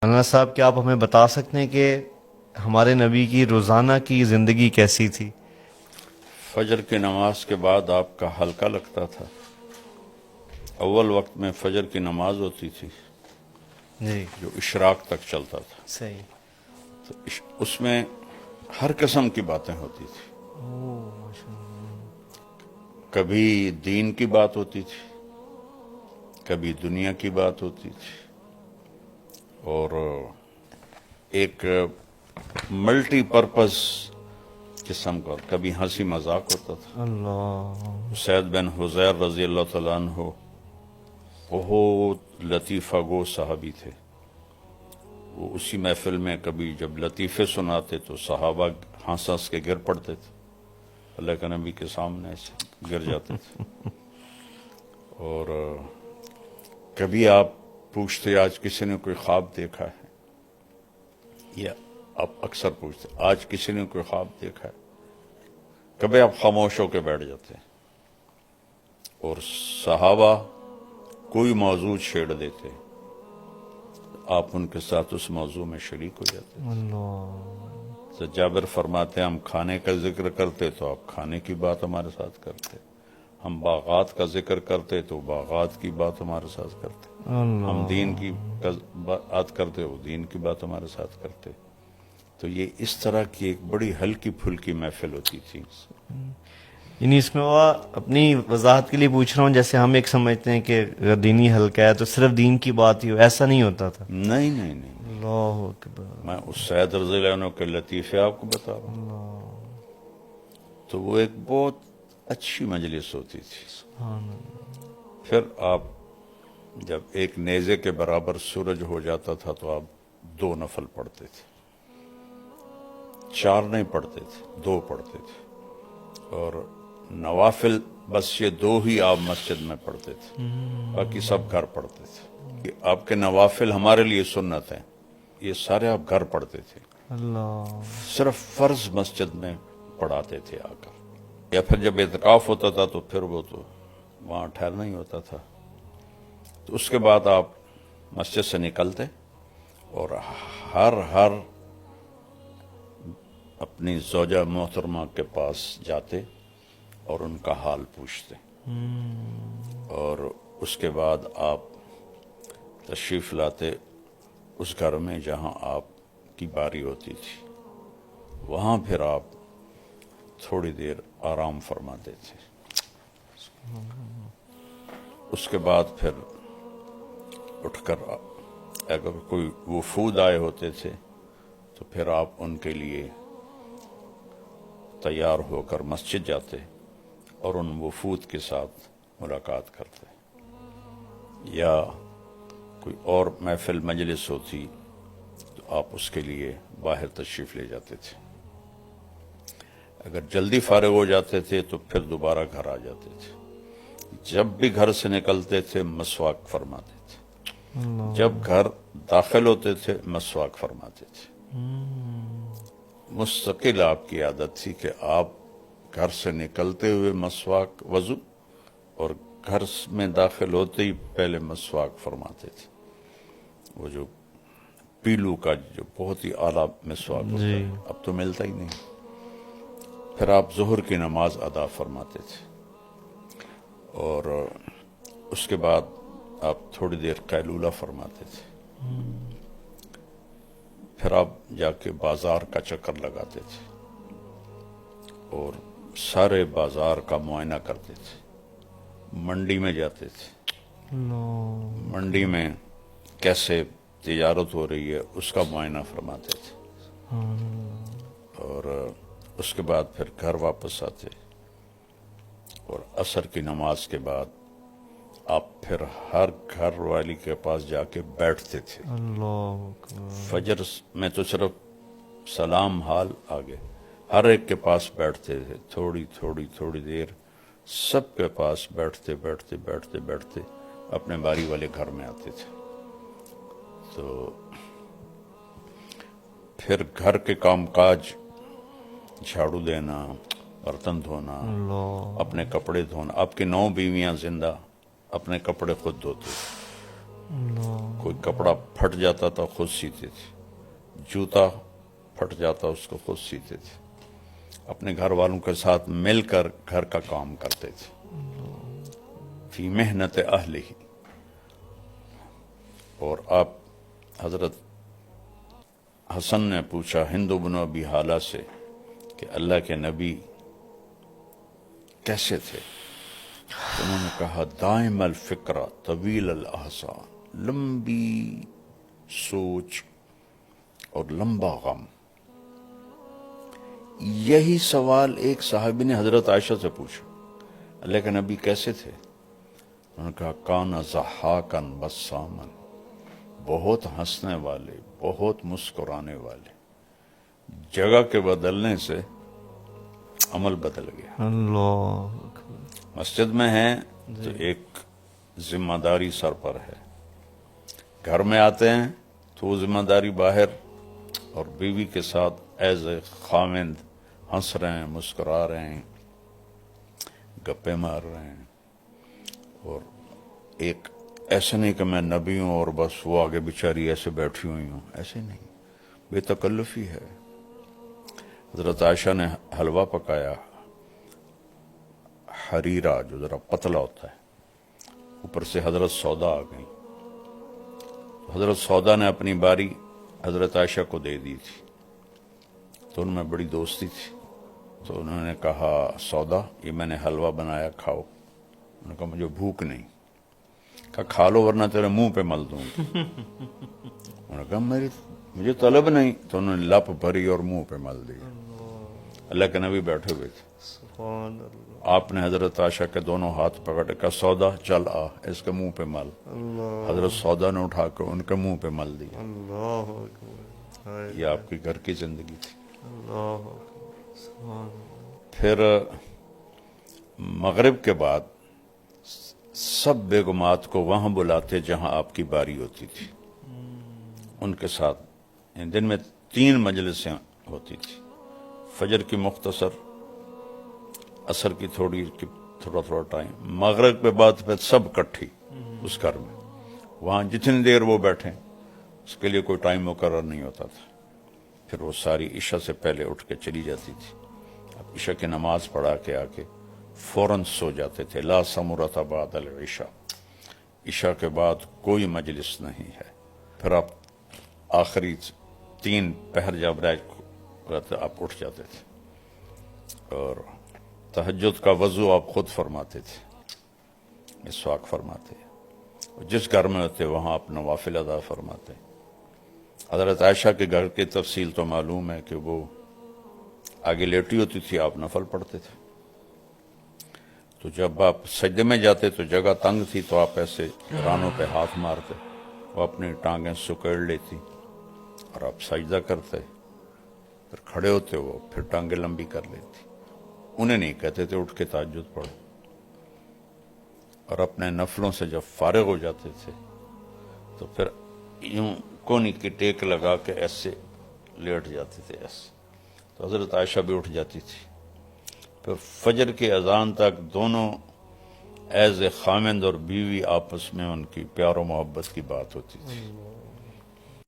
مولانا صاحب کیا آپ ہمیں بتا سکتے ہیں کہ ہمارے نبی کی روزانہ کی زندگی کیسی تھی؟ فجر کی نماز کے بعد آپ کا ہلکا لگتا تھا. اول وقت میں فجر کی نماز ہوتی تھی جی جو اشراق تک چلتا تھا، صحیح. تو اس میں ہر قسم کی باتیں ہوتی تھی. کبھی دین کی بات ہوتی تھی، کبھی دنیا کی بات ہوتی تھی، اور ایک ملٹی پرپز قسم کا کبھی ہنسی مذاق ہوتا تھا. اللہ. سید بن حضیر رضی اللہ تعالیٰ عنہ بہت لطیفہ گو صحابی تھے. وہ اسی محفل میں کبھی جب لطیفے سناتے تو صحابہ ہنس ہنس کے گر پڑتے تھے، اللہ کے نبی کے سامنے ایسے گر جاتے تھے. اور کبھی آپ پوچھتے آج کسی نے کوئی خواب دیکھا ہے، یا آپ اکثر پوچھتے آج کسی نے کوئی خواب دیکھا ہے. کبھی آپ خاموش ہو کے بیٹھ جاتے اور صحابہ کوئی موضوع چھیڑ دیتے، آپ ان کے ساتھ اس موضوع میں شریک ہو جاتے. تو جابر فرماتے ہیں ہم کھانے کا ذکر کرتے تو آپ کھانے کی بات ہمارے ساتھ کرتے، ہم باغات کا ذکر کرتے تو باغات کی بات ہمارے ساتھ کرتے، ہم دین کی بات کرتے وہ دین کی بات ہمارے ساتھ کرتے. تو یہ اس طرح کی ایک بڑی ہلکی پھلکی محفل ہوتی تھی. یعنی اس میں وہ اپنی وضاحت کے لیے پوچھ رہا ہوں، جیسے ہم ایک سمجھتے ہیں کہ اگر دینی حلقہ ہے تو صرف دین کی بات ہی ہو، ایسا نہیں ہوتا تھا. نہیں نہیں نہیں، اللہ اکبر. میں اس سید رضی اللہ عنہ کے لطیفے آپ کو بتا رہا ہوں. تو وہ ایک بہت اچھی مجلس ہوتی تھی. پھر آپ جب ایک نیزے کے برابر سورج ہو جاتا تھا تو آپ 2 نفل پڑھتے تھے، 4 نہیں پڑھتے تھے، 2 پڑھتے تھے. اور نوافل بس یہ 2 ہی آپ مسجد میں پڑھتے تھے، باقی سب گھر پڑھتے تھے. کہ آپ کے نوافل ہمارے لیے سنت ہیں، یہ سارے آپ گھر پڑھتے تھے. اللہ. صرف فرض مسجد میں پڑھاتے تھے آ کر، یا پھر جب اعتکاف ہوتا تھا تو پھر وہ تو وہاں ٹھہرنا ہی ہوتا تھا. تو اس کے بعد آپ مسجد سے نکلتے اور ہر اپنی زوجہ محترمہ کے پاس جاتے اور ان کا حال پوچھتے، اور اس کے بعد آپ تشریف لاتے اس گھر میں جہاں آپ کی باری ہوتی تھی. وہاں پھر آپ تھوڑی دیر آرام فرماتے تھے. اس کے بعد پھر اٹھ کر اگر کوئی وفود آئے ہوتے تھے تو پھر آپ ان کے لیے تیار ہو کر مسجد جاتے اور ان وفود کے ساتھ ملاقات کرتے. یا کوئی اور محفل مجلس ہوتی تو آپ اس کے لیے باہر تشریف لے جاتے تھے. اگر جلدی فارغ ہو جاتے تھے تو پھر دوبارہ گھر آ جاتے تھے. جب بھی گھر سے نکلتے تھے مسواک فرماتے تھے، جب گھر داخل ہوتے تھے مسواک فرماتے تھے. مستقل آپ کی عادت تھی کہ آپ گھر سے نکلتے ہوئے مسواک وضو، اور گھر میں داخل ہوتے ہی پہلے مسواک فرماتے تھے. وہ جو پیلو کا جو بہت ہی اعلیٰ مسواک ہوتا ہے، اب تو ملتا ہی نہیں. پھر آپ ظہر کی نماز ادا فرماتے تھے، اور اس کے بعد آپ تھوڑی دیر قیلولہ فرماتے تھے. پھر آپ جا کے بازار کا چکر لگاتے تھے اور سارے بازار کا معائنہ کرتے تھے. منڈی میں جاتے تھے، منڈی میں کیسے تجارت ہو رہی ہے اس کا معائنہ فرماتے تھے. اور اس کے بعد پھر گھر واپس آتے، اور عصر کی نماز کے بعد آپ پھر ہر گھر والی کے پاس جا کے بیٹھتے تھے. فجر میں تو صرف سلام حال آگے، ہر ایک کے پاس بیٹھتے تھے تھوڑی دیر، سب کے پاس بیٹھتے اپنے باری والے گھر میں آتے تھے. تو پھر گھر کے کام کاج، جھاڑو دینا، برتن دھونا، اپنے کپڑے دھونا. آپ کی 9 بیویاں زندہ اپنے کپڑے خود دھوتے. کوئی کپڑا پھٹ جاتا تھا خود سیتے تھے، جوتا پھٹ جاتا اس کو خود سیتے تھے، اپنے گھر والوں کے ساتھ مل کر گھر کا کام کرتے تھے، فی محنت اہلہ۔ اور آپ حضرت حسن نے پوچھا ہند بن ابی حالہ سے کہ اللہ کے نبی کیسے تھے؟ تو انہوں نے کہا دائم الفکرہ طویل الاحسان، لمبی سوچ اور لمبا غم۔ یہی سوال ایک صحابی نے حضرت عائشہ سے پوچھا اللہ کے نبی کیسے تھے؟ انہوں نے کہا کان ضحاکا بساما، بہت ہنسنے والے، بہت مسکرانے والے۔ جگہ کے بدلنے سے عمل بدل گیا۔ اللہ مسجد میں ہیں تو ایک ذمہ داری سر پر ہے، گھر میں آتے ہیں تو وہ ذمہ داری باہر، اور بیوی کے ساتھ ایز اے خاوند ہنس رہے ہیں، مسکرا رہے ہیں، گپے مار رہے ہیں۔ اور ایک ایسا نہیں کہ میں نبی ہوں اور بس وہ آگے بیچاری ایسے بیٹھی ہوئی ہوں، ایسے نہیں، بے تکلفی ہے۔ حضرت عائشہ نے حلوہ پکایا، حریرہ جو ذرا پتلا ہوتا ہے، اوپر سے حضرت سودا آ گئی، حضرت سودا نے اپنی باری حضرت عائشہ کو دے دی تھی، تو ان میں بڑی دوستی تھی، تو انہوں نے کہا سودا یہ میں نے حلوہ بنایا کھاؤ۔ انہوں نے کہا مجھے بھوک نہیں۔ کہا کھا لو ورنہ تیرے منہ پہ مل دوں گی۔ انہوں نے کہا مجھے طلب نہیں، تو انہوں نے لپ بھری اور منہ پہ مل دی۔ اللہ کے نبی بیٹھے ہوئے تھے، سبحان اللہ آپ نے حضرت عائشہ کے دونوں ہاتھ پکڑ کہا سودا چل آ اس کے منہ پہ مل۔ حضرت سودا نے اٹھا کے ان کے منہ پہ مل دیا۔ اللہ اکبر، ہائے یہ آپ کے گھر کی زندگی تھی۔ اللہ اکبر، سبحان اللہ۔ پھر مغرب کے بعد سب بیگمات کو وہاں بلاتے جہاں آپ کی باری ہوتی تھی، ان کے ساتھ دن میں 3 مجلسیں ہوتی تھی، فجر کی مختصر، عصر کی تھوڑا ٹائم، مغرب کے بعد پھر سب کٹھی اس گھر میں، وہاں جتنی دیر وہ بیٹھیں اس کے لیے کوئی ٹائم مقرر نہیں ہوتا تھا۔ پھر وہ ساری عشاء سے پہلے اٹھ کے چلی جاتی تھی، اب عشاء کی نماز پڑھا کے آ کے فوراً سو جاتے تھے۔ لا ثمرۃ بعد العشاء، عشاء کے بعد کوئی مجلس نہیں ہے۔ پھر آپ آخری 3 پہر جب رہتے آپ اٹھ جاتے تھے، اور تہجد کا وضو آپ خود فرماتے تھے، مسواک فرماتے، جس گھر میں ہوتے وہاں آپ نوافل ادا فرماتے۔ حضرت عائشہ کے گھر کی تفصیل تو معلوم ہے کہ وہ آگے لیٹی ہوتی تھی، آپ نفل پڑھتے تھے، تو جب آپ سجدے میں جاتے تو جگہ تنگ تھی تو آپ ایسے رانوں پہ ہاتھ مارتے، وہ اپنی ٹانگیں سکیڑ لیتی اور آپ سجدہ کرتے، پھر کھڑے ہوتے وہ پھر ٹانگیں لمبی کر لیتی۔ انہیں نہیں کہتے تھے اٹھ کے تہجد پڑھو، اور اپنے نفلوں سے جب فارغ ہو جاتے تھے تو پھر یوں کونی کی ٹیک لگا کے ایسے لیٹ جاتے تھے ایسے، تو حضرت عائشہ بھی اٹھ جاتی تھی۔ پھر فجر کی اذان تک دونوں ایز اے خامند اور بیوی آپس میں ان کی پیار و محبت کی بات ہوتی تھی۔